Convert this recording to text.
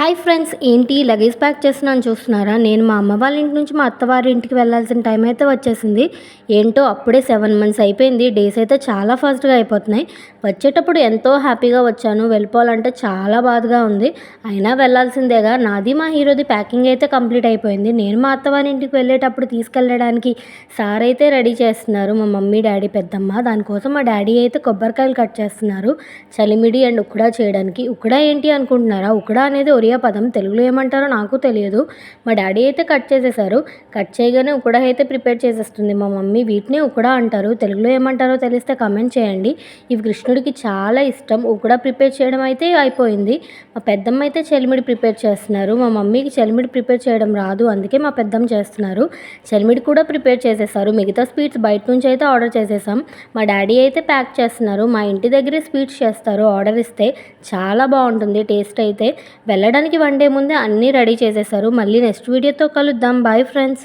Hi friends, ఏంటి luggage pack చేస్తున్నాను చూస్తున్నారా? నేను మా అమ్మ వాళ్ళ ఇంటి నుంచి మా అత్తవారి ఇంటికి వెళ్ళాల్సిన టైం అయితే వచ్చేసింది. ఏంటో అప్పుడే 7 మంత్స్ అయిపోయింది. డేస్ అయితే చాలా ఫాస్ట్గా అయిపోతున్నాయి. వచ్చేటప్పుడు ఎంతో హ్యాపీగా వచ్చాను, వెళ్ళిపోవాలంటే చాలా బాధగా ఉంది. అయినా వెళ్ళాల్సిందేగా. నాది మా హీరోది ప్యాకింగ్ అయితే కంప్లీట్ అయిపోయింది. నేను మా అత్తవారి ఇంటికి వెళ్ళేటప్పుడు తీసుకెళ్ళడానికి సార్ అయితే రెడీ చేస్తున్నారు, మా మమ్మీ డాడీ పెద్దమ్మ. దానికోసం మా డాడీ అయితే కొబ్బరికాయలు కట్ చేస్తున్నారు, చలిమిడి అండ్ ఉక్కడా చేయడానికి. ఉక్కడా ఏంటి అనుకుంటున్నారా? ఉక్కడా అనేది ఒరియా పదం, తెలుగులో ఏమంటారో నాకు తెలియదు. మా డాడీ అయితే కట్ చేసేసారు. కట్ చేయగానే ఉక్కడా అయితే ప్రిపేర్ చేసేస్తుంది మా మమ్మీ. వీటిని ఉక్కడా అంటారు, తెలుగులో ఏమంటారో తెలిస్తే కమెంట్ చేయండి. ఇవి కృష్ణుడికి చాలా ఇష్టం. ఉక్కడా ప్రిపేర్ చేయడం అయితే అయిపోయింది. మా పెద్దమ్మ అయితే చలిమిడి ప్రిపేర్ చేస్తున్నారు. మా మమ్మీకి చలిమిడి ప్రిపేర్ చేయడం రాదు, అందుకే మా పెద్దమ్మ చేస్తున్నారు. చలిమిడి కూడా ప్రిపేర్ చేసేసారు. మిగతా స్వీట్స్ బయట నుంచి అయితే ఆర్డర్ చేసేసాం. మా డాడీ అయితే ప్యాక్ చేస్తున్నారు. మా ఇంటి దగ్గరే స్వీట్స్ చేస్తారు, ఆర్డర్ ఇస్తే చాలా బాగుంటుంది టేస్ట్ అయితే. వెళ్ళడానికి 1 డే ముందే అన్నీ రెడీ చేసేసారు. మళ్ళీ నెక్స్ట్ వీడియోతో కలుద్దాం. Bye friends.